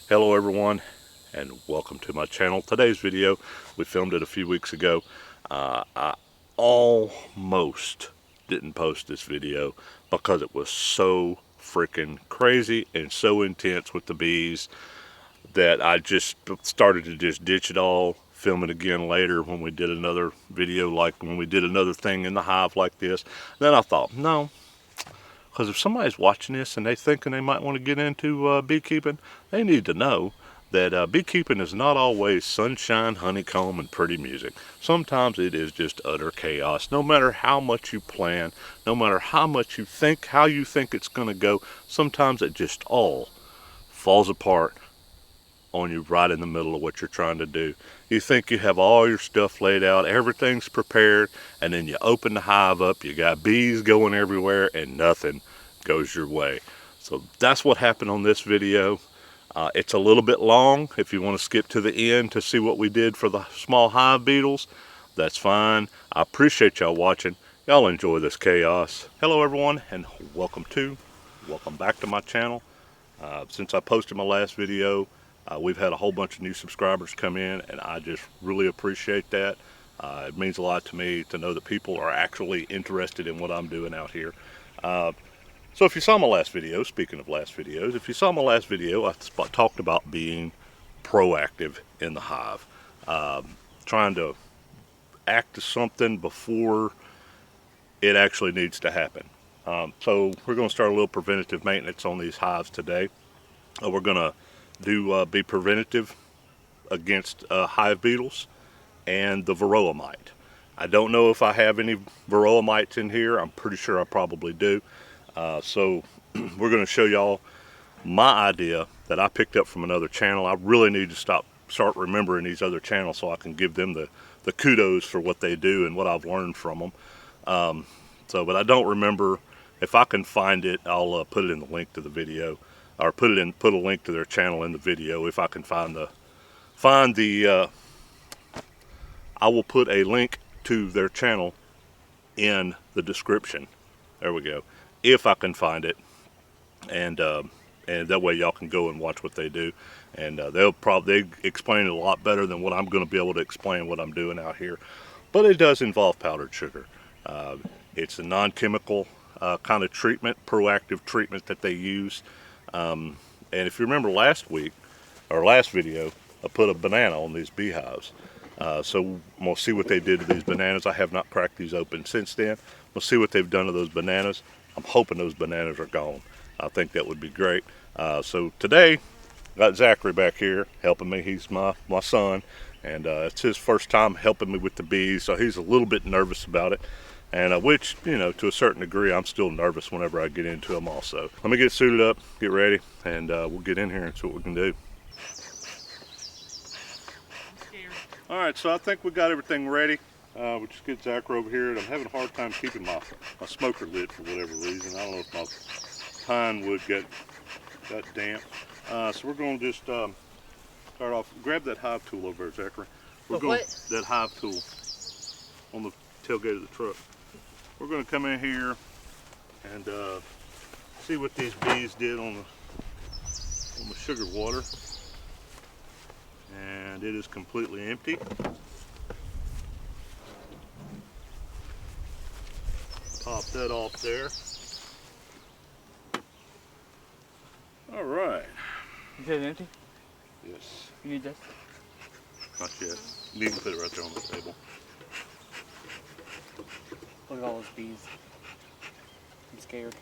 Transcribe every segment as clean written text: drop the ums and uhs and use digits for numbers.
Hello everyone, and welcome to my channel. Today's video, we filmed it a few weeks ago. I almost didn't post this video because it was so freaking crazy and so intense with the bees that I just started to just ditch it all, film it again later when we did another video, like when we did another thing in the hive like this. Then I thought, no, because if somebody's watching this and they thinking they might want to get into beekeeping, they need to know that beekeeping is not always sunshine, honeycomb, and pretty music. Sometimes it is just utter chaos. No matter how much you plan, no matter how much you think, how you think it's going to go, sometimes it just all falls apart on you right in the middle of what you're trying to do. You think you have all your stuff laid out, everything's prepared, and then you open the hive up, you got bees going everywhere, and nothing goes your way. So that's what happened on this video. It's a little bit long. If you want to skip to the end to see what we did for the small hive beetles, that's fine. I appreciate y'all watching. Y'all enjoy this chaos. Hello everyone, and welcome back to my channel. Since I posted my last video, we've had a whole bunch of new subscribers come in, and I just really appreciate that. It means a lot to me to know that people are actually interested in what I'm doing out here. So if you saw my last video, speaking of last videos, if you saw my last video, I talked about being proactive in the hive. Trying to act to something before it actually needs to happen. So we're going to start a little preventative maintenance on these hives today. We're going to be preventative against hive beetles and the varroa mite. I don't know if I have any varroa mites in here. I'm pretty sure I probably do. So we're going to show y'all my idea that I picked up from another channel. I really need to start remembering these other channels so I can give them the kudos for what they do and what I've learned from them. But I don't remember. If I can find it, I'll put it in the link to the video, or put a link to their channel in the video. If I can find I will put a link to their channel in the description. There we go. If I can find it, and that way y'all can go and watch what they do, and they explain it a lot better than what I'm going to be able to explain what I'm doing out here. But it does involve powdered sugar. It's a non-chemical kind of treatment, proactive treatment that they use. And if you remember last video, I put a banana on these beehives. So I'm going to see what they did to these bananas. I have not cracked these open since then. We'll see what they've done to those bananas. I'm hoping those bananas are gone. I think that would be great. So today, got Zachary back here helping me. He's my son, and it's his first time helping me with the bees, so he's a little bit nervous about it. And which, you know, to a certain degree, I'm still nervous whenever I get into them also. Let me get suited up, get ready, and we'll get in here and see what we can do. All right, so I think we got everything ready. We'll just get Zachary over here. And I'm having a hard time keeping my smoker lit for whatever reason. I don't know if my pine wood got damp. So we're going to just start off. Grab that hive tool over there, Zachary. That hive tool on the tailgate of the truck. We're going to come in here and see what these bees did on the sugar water. And it is completely empty. Pop that off there. All right. Is it empty? Yes. You need this? Not yet. You can put it right there on the table. Look at all those bees. I'm scared.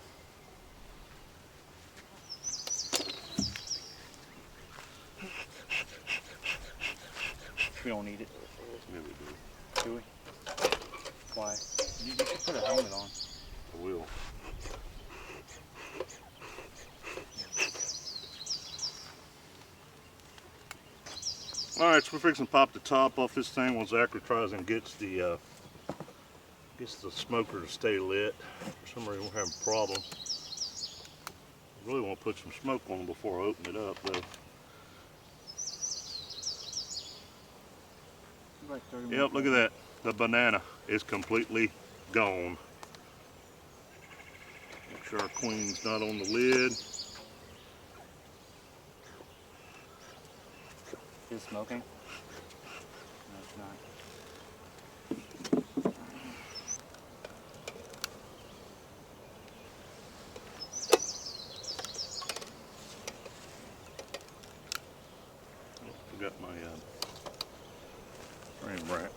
We don't need it. Yeah, we do. Do we? Why? You should put a helmet on. I will. Alright, so we're fixing to pop the top off this thing while Zachary tries and gets the smoker to stay lit. For some reason we're having problems. I really want to put some smoke on them before I open it up though. Like Yep, look at that. The banana is completely gone. Make sure our queen's not on the lid. Is it smoking? No, it's not. I got my frame rack.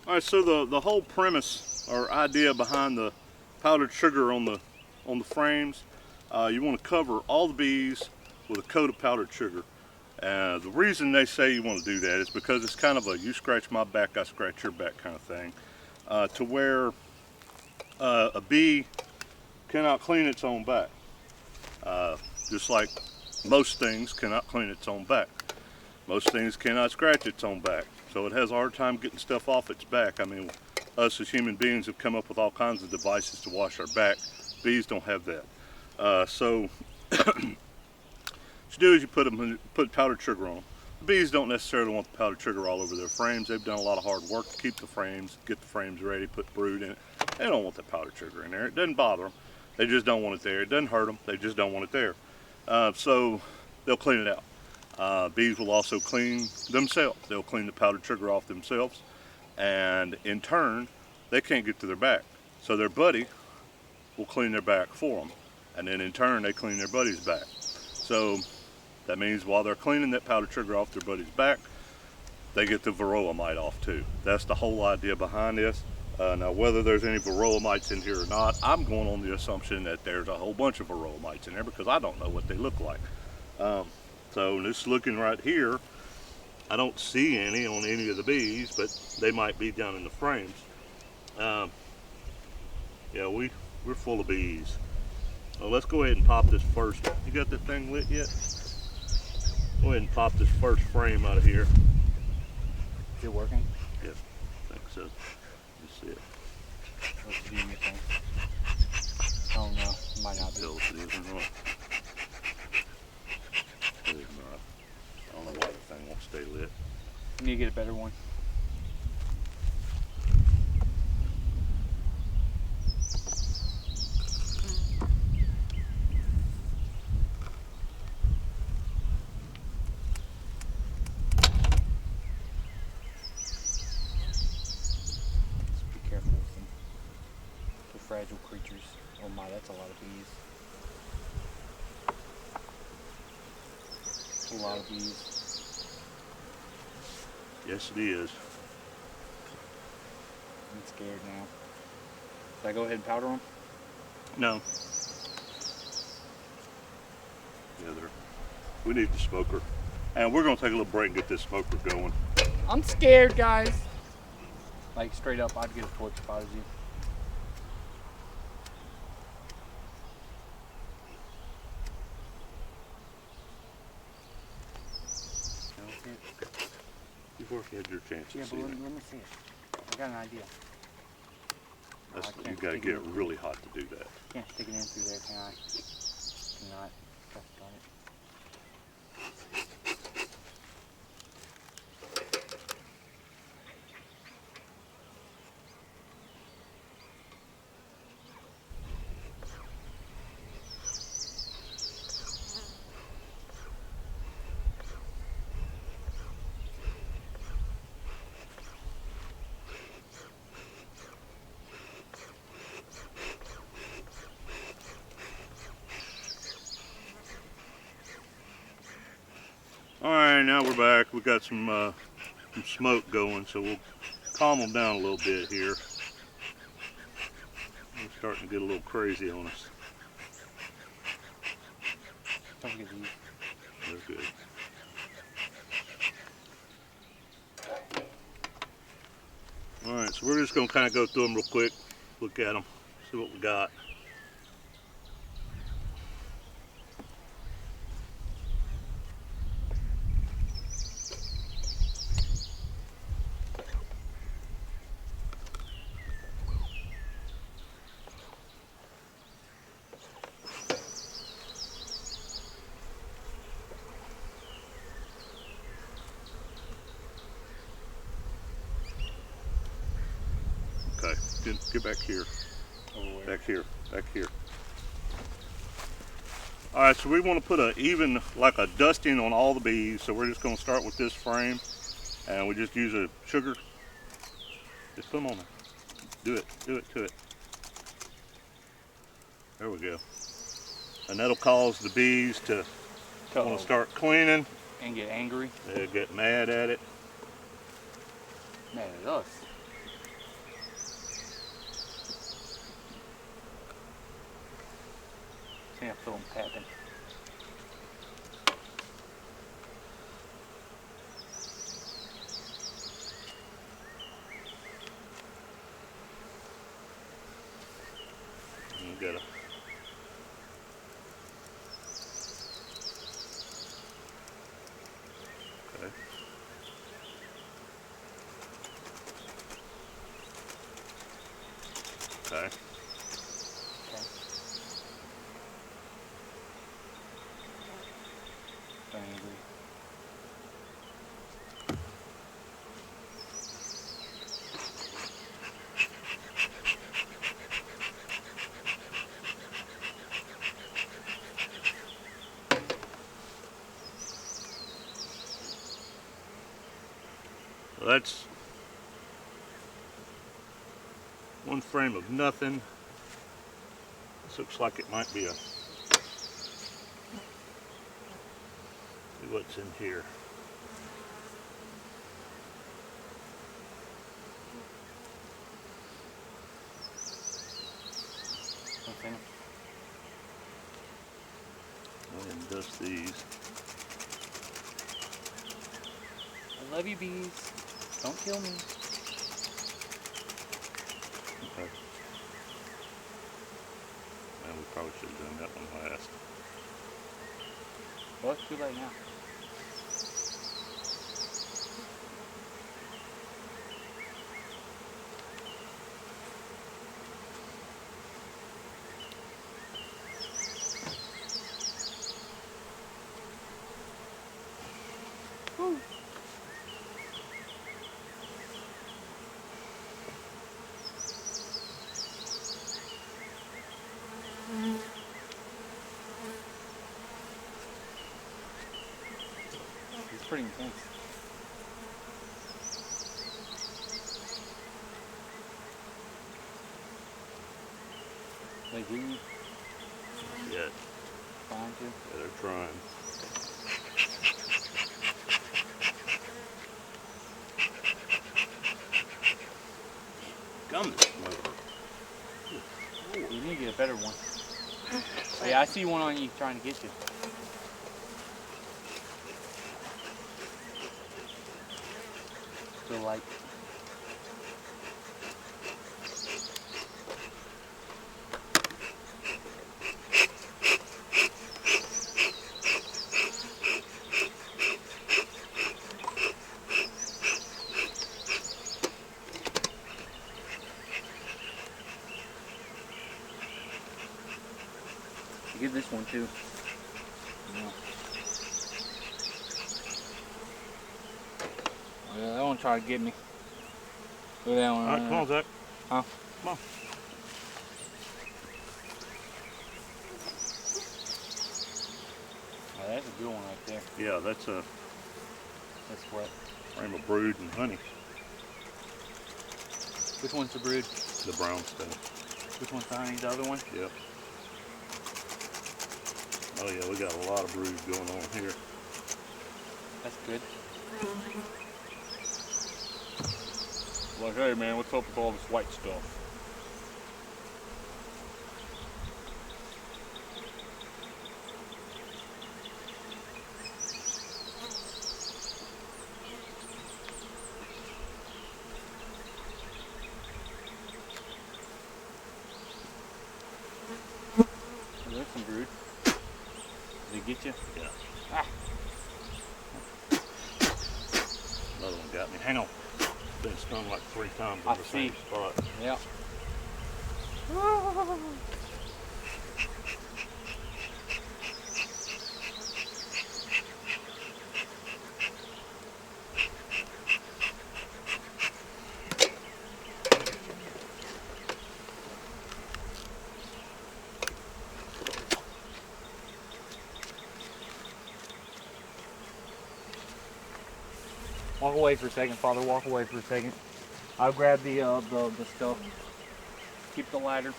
All right, so the whole premise or idea behind the powdered sugar on the frames, you want to cover all the bees with a coat of powdered sugar. The reason they say you want to do that is because it's kind of a you scratch my back, I scratch your back kind of thing, to where a bee cannot clean its own back, just like most things cannot clean its own back. Most things cannot scratch its own back, so it has a hard time getting stuff off its back. I mean, us as human beings have come up with all kinds of devices to wash our back. Bees don't have that. So what you do is you put powdered sugar on them. The bees don't necessarily want the powdered sugar all over their frames. They've done a lot of hard work to keep the frames, get the frames ready, put brood in it. They don't want that powdered sugar in there. It doesn't bother them. They just don't want it there. It doesn't hurt them. They just don't want it there. So they'll clean it out. Bees will also clean themselves. They'll clean the powdered sugar off themselves, and in turn, they can't get to their back. So their buddy will clean their back for them, and then in turn, they clean their buddy's back. So that means while they're cleaning that powdered sugar off their buddy's back, they get the varroa mite off too. That's the whole idea behind this. Now, whether there's any varroa mites in here or not, I'm going on the assumption that there's a whole bunch of varroa mites in there because I don't know what they look like. So just looking right here, I don't see any on any of the bees, but they might be down in the frames. Yeah, we're full of bees. So let's go ahead and pop this first. You got that thing lit yet? Go ahead and pop this first frame out of here. Is it working? Yep, I think so. Let's see it. What's the thing? Oh no, it might not be. Tell us it is or not. It is not. I don't know why the thing won't stay lit. You need to get a better one. Fragile creatures. Oh my, that's a lot of bees. A lot of bees. Yes, it is. I'm scared now. Should I go ahead and powder them? No. Yeah, we need the smoker. And we're going to take a little break and get this smoker going. I'm scared, guys. Like, straight up, I'd get a torch if I was you. You've already had your chance to Yeah, see but it. let me see it. I got an idea. You got to get it really hot to do that. Can't stick it in through there, can I? Cannot. Got it. All right, now we're back. We got some smoke going, so we'll calm them down a little bit here. They're starting to get a little crazy on us. Don't forget these. They're good. All right, so we're just gonna kind of go through them real quick, look at them, see what we got. Okay, get back here. Over Back here, back here. All right, so we want to put a even, like a dusting on all the bees. So we're just going to start with this frame, and we just use a sugar. Just put them on there. Do it to it. There we go. And that'll cause the bees to want to start cleaning. And get angry. They'll get mad at it. Mad at us. See, I feel them tapping. You gotta. Okay. Okay. Angry. Well, that's one frame of nothing. This looks like it might be a. See what's in here. Okay. Go ahead and dust these. I love you, bees. Don't kill me. Okay. And we probably should have done that one last. Well, it's too late now. Woo. It's pretty intense. They do Yeah, fine too. they're trying. Gum this smoker. You need to get a better one. Hey, I see one on you trying to get you. Still like. You get this one too. Yeah. Oh, yeah, that one tried to get me. Look at that one. All right, come on, Zach. Huh? Come on. Oh, that's a good one right there. Yeah, that's a That's wet. frame of brood and honey. Which one's the brood? The brown stuff. Which one's the honey? The other one? Yep. Oh yeah, we got a lot of brood going on here. That's good. Like, hey man, what's up with all this white stuff? Oh, there's some brood. Did it get you? Yeah. Ah. Another one got me. Hang on. Been stung like 3 times I on the same see. spot. Yeah. Walk away for a second, Father. Walk away for a second. I'll grab the stuff. Keep the ladder.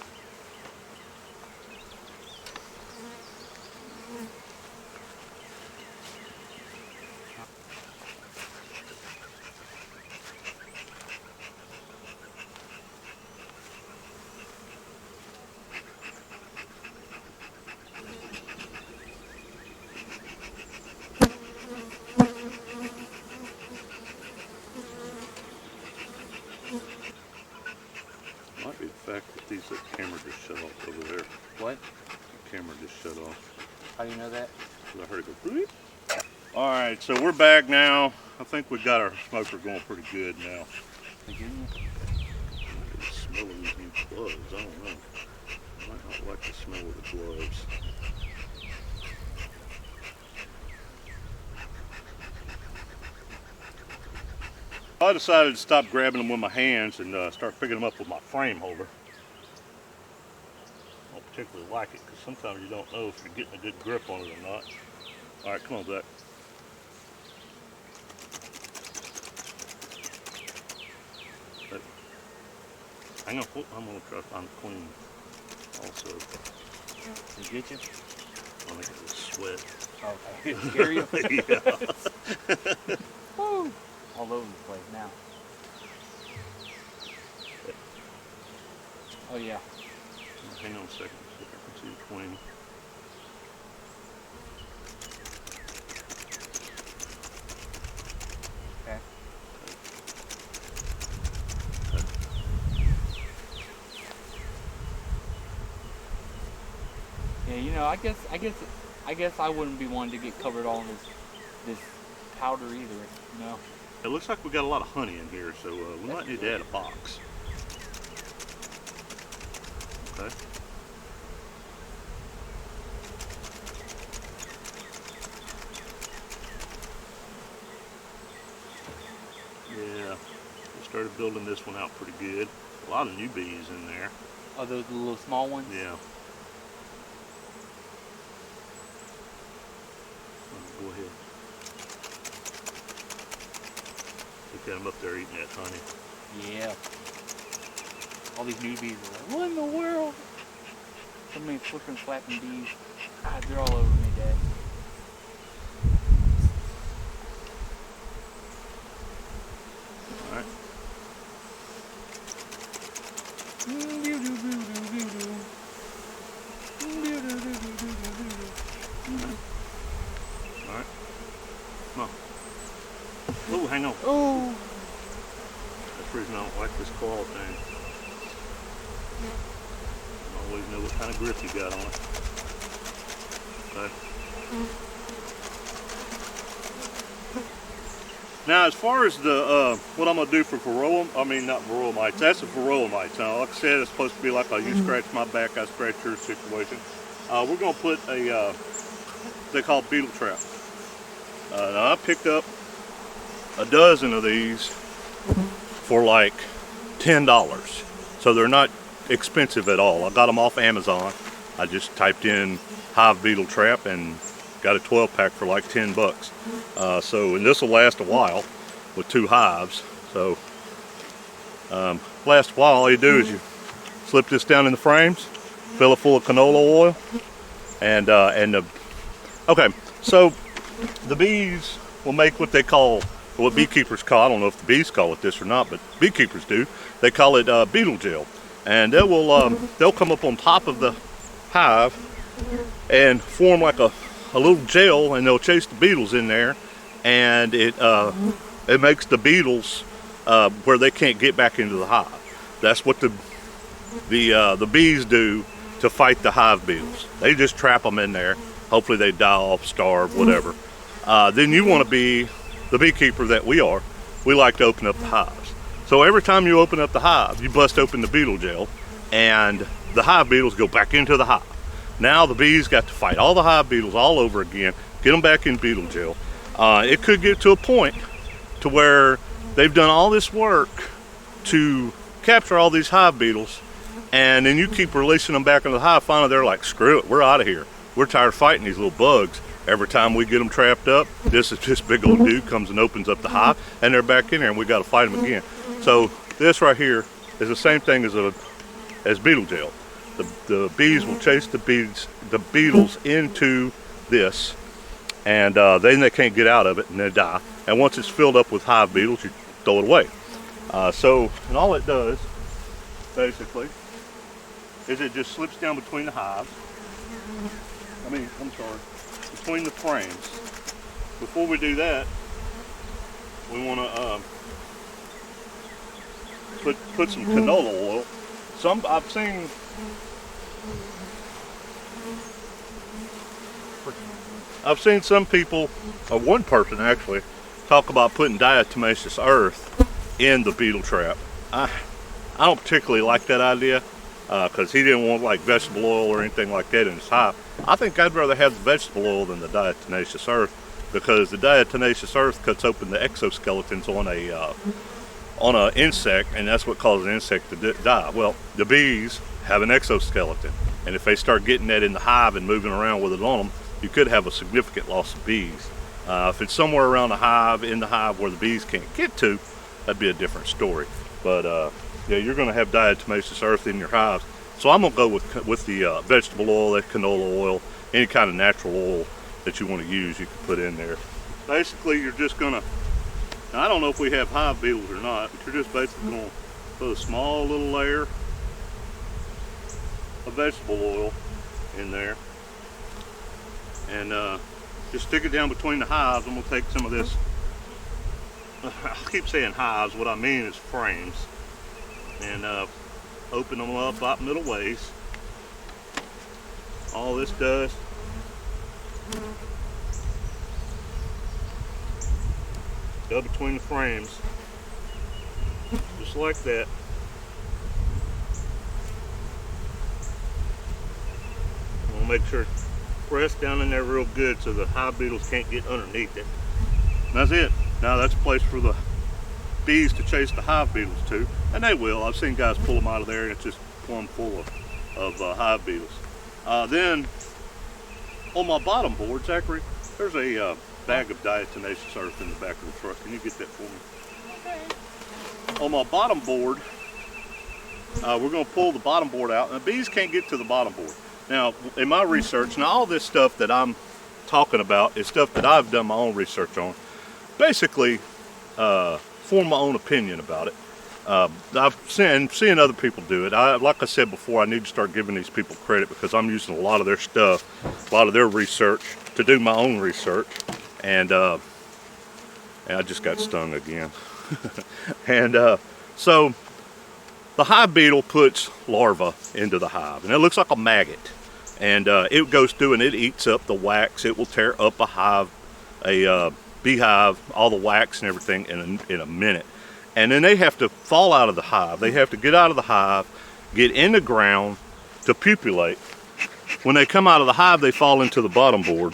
Might be the fact that the camera just shut off over there. What? The camera just shut off. How do you know that? I heard it go bleep. All right, so we're back now. I think we got our smoker going pretty good now. I like the smell of these new gloves. I don't know. I might not like the smell of the gloves. I decided to stop grabbing them with my hands and start picking them up with my frame holder. I don't particularly like it because sometimes you don't know if you're getting a good grip on it or not. All right, come on, Zach. But hang on, I'm going to try to find the queen also. Did it get you? I think it was sweat. Okay. It scare you? Yeah. Woo! All over the place now. Oh yeah. Hang on a second, see if I can see the queen. Okay. Yeah, you know, I guess I wouldn't be one to get covered all in this powder either. You know. It looks like we got a lot of honey in here, so we might need to add a box. Okay. Yeah, we started building this one out pretty good. A lot of new bees in there. Oh, those little small ones? Yeah. Go ahead. Look at them up there eating that honey. Yeah. All these new bees are like, what in the world? So many flipping, flapping bees. God, they're all over me, Dad. Alright. Alright. Come on. Oh, hang on. Oh! That's the reason I don't like this claw thing. You always know what kind of grip you got on it. Okay. Now, as far as the what I'm gonna do for not varroa mites. That's a varroa mite. Now, like I said, it's supposed to be like you scratch my back, I scratch your situation. We're gonna put a they call beetle trap. Now I picked up a dozen of these for like $10, so they're not expensive at all. I got them off Amazon. I just typed in hive beetle trap and got a 12-pack for like 10 bucks. And this will last a while with 2 hives. So last a while, all you do is you slip this down in the frames, fill it full of canola oil, okay, so the bees will make what they call, what beekeepers call, I don't know if the bees call it this or not, but beekeepers do. They call it beetle gel, and they'll come up on top of the hive and form like a little gel, and they'll chase the beetles in there, and it makes the beetles where they can't get back into the hive. That's what the bees do to fight the hive beetles. They just trap them in there. Hopefully they die off, starve, whatever. Then you want to be the beekeeper that we are. We like to open up the hives. So every time you open up the hive, you bust open the beetle gel, and the hive beetles go back into the hive. Now the bees got to fight all the hive beetles all over again, get them back in beetle gel. It could get to a point to where they've done all this work to capture all these hive beetles, and then you keep releasing them back into the hive. Finally they're like, screw it, we're out of here. We're tired of fighting these little bugs. Every time we get them trapped up, this big old dude comes and opens up the hive, and they're back in there, and we got to fight them again. So this right here is the same thing as beetle gel. The bees will chase the beetles into this, and then they can't get out of it, and they die. And once it's filled up with hive beetles, you throw it away. And all it does, basically, is it just slips down between the hives. Between the frames. Before we do that, we want to put some canola oil. I've seen some people, or one person actually, talk about putting diatomaceous earth in the beetle trap. I don't particularly like that idea because he didn't want like vegetable oil or anything like that in his hive. I think I'd rather have the vegetable oil than the diatomaceous earth, because the diatomaceous earth cuts open the exoskeletons on an insect, and that's what causes an insect to die. Well, the bees have an exoskeleton, and if they start getting that in the hive and moving around with it on them, you could have a significant loss of bees. If it's somewhere around the hive, in the hive where the bees can't get to, that'd be a different story. But yeah, you're going to have diatomaceous earth in your hives. So I'm going to go with the vegetable oil, that canola oil, any kind of natural oil that you want to use, you can put in there. Basically, you're just going to, I don't know if we have hive beetles or not, but you're just basically going to put a small little layer of vegetable oil in there. And just stick it down between the hives. I'm going to take some of this, I keep saying hives, what I mean is frames, and open them up about middle ways. All this does go between the frames, just like that. We'll make sure press down in there real good so the hive beetles can't get underneath it. And that's it. Now that's a place for the bees to chase the hive beetles to, and they will. I've seen guys pull them out of there and it's just plumb full of hive beetles. Then on my bottom board, Zachary, there's a bag of diatomaceous earth in the back of the truck. Can you get that for me? Okay. On my bottom board, we're going to pull the bottom board out, and the bees can't get to the bottom board. Now, in my research, now all this stuff that I'm talking about is stuff that I've done my own research on. Basically, form my own opinion about it. I've seen other people do it. Like I said before, I need to start giving these people credit because I'm using a lot of their stuff, a lot of their research to do my own research. And I just got stung again. And so the hive beetle puts larvae into the hive, and it looks like a maggot. And it goes through and it eats up the wax. It will tear up a beehive, all the wax and everything in a minute. And then they have to fall out of the hive. They have to get out of the hive, get in the ground to pupulate. When they come out of the hive, they fall into the bottom board.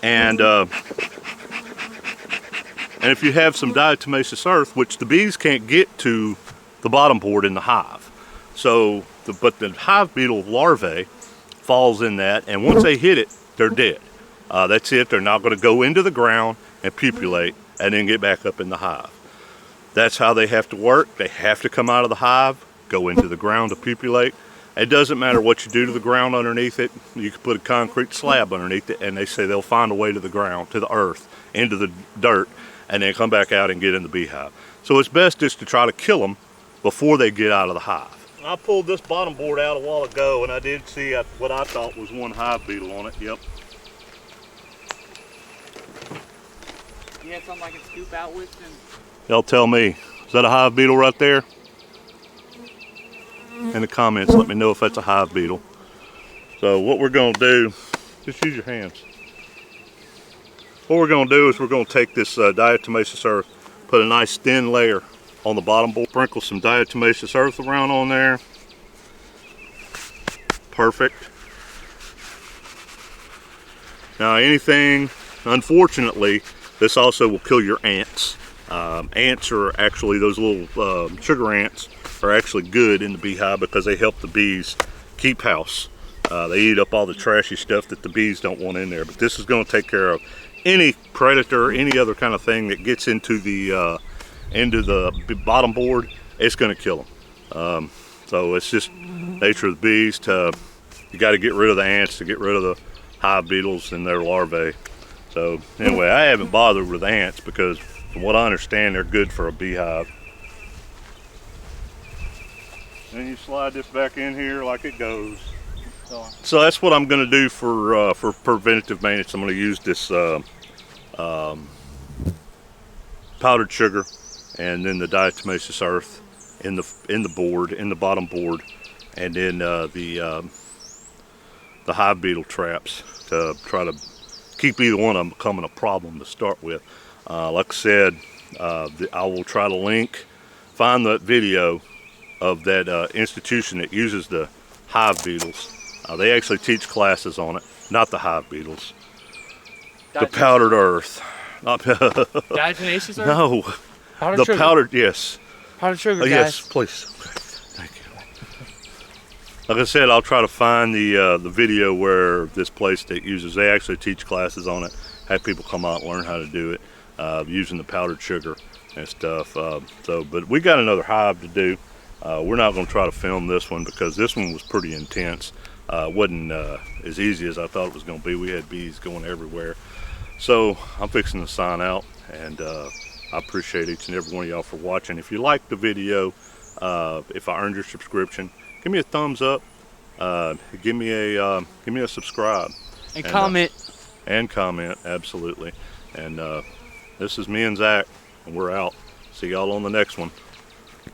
And if you have some diatomaceous earth, which the bees can't get to the bottom board in the hive. So, but the hive beetle larvae falls in that, and once they hit it, they're dead. That's it. They're not going to go into the ground and pupulate and then get back up in the hive. That's how they have to work. They have to come out of the hive, go into the ground to pupulate. It doesn't matter what you do to the ground underneath it. You can put a concrete slab underneath it, and they say they'll find a way to the ground, to the earth, into the dirt, and then come back out and get in the beehive. So it's best just to try to kill them before they get out of the hive. I pulled this bottom board out a while ago, and I did see what I thought was one hive beetle on it. Yep. You had something I could scoop out with? Y'all tell me, is that a hive beetle right there? In the comments, let me know if that's a hive beetle. So what we're going to do, just use your hands. What we're going to do is we're going to take this diatomaceous earth, put a nice thin layer on the bottom board, sprinkle some diatomaceous earth around on there. Perfect. Now anything, unfortunately, this also will kill your ants. Ants are actually, those little sugar ants are actually good in the beehive because they help the bees keep house. They eat up all the trashy stuff that the bees don't want in there. But this is going to take care of any predator, any other kind of thing that gets into the bottom board. It's going to kill them. So it's just nature of the bees. You got to get rid of the ants to get rid of the hive beetles and their larvae. So anyway, I haven't bothered with ants because from what I understand, they're good for a beehive. Then you slide this back in here like it goes. So that's what I'm going to do for preventative maintenance. I'm going to use this powdered sugar and then the diatomaceous earth in the bottom board, and then the hive beetle traps to try to keep either one of them becoming a problem to start with. Like I said, I will try to find that video of that institution that uses the hive beetles. They actually teach classes on it, not the hive beetles. The powdered earth. Not diatomaceous earth? No. Powdered sugar. Powdered, yes. Powdered sugar, guys. Yes, please. Okay. Thank you. Like I said, I'll try to find the video where this place that uses, they actually teach classes on it, have people come out and learn how to do it using the powdered sugar and stuff. But we got another hive to do. We're not going to try to film this one because this one was pretty intense. Wasn't as easy as I thought it was going to be. We had bees going everywhere. So I'm fixing to sign out, and I appreciate each and every one of y'all for watching. If you liked the video, if I earned your subscription, give me a thumbs up. Give me a subscribe and comment. And comment, absolutely. And this is me and Zach, and we're out. See y'all on the next one.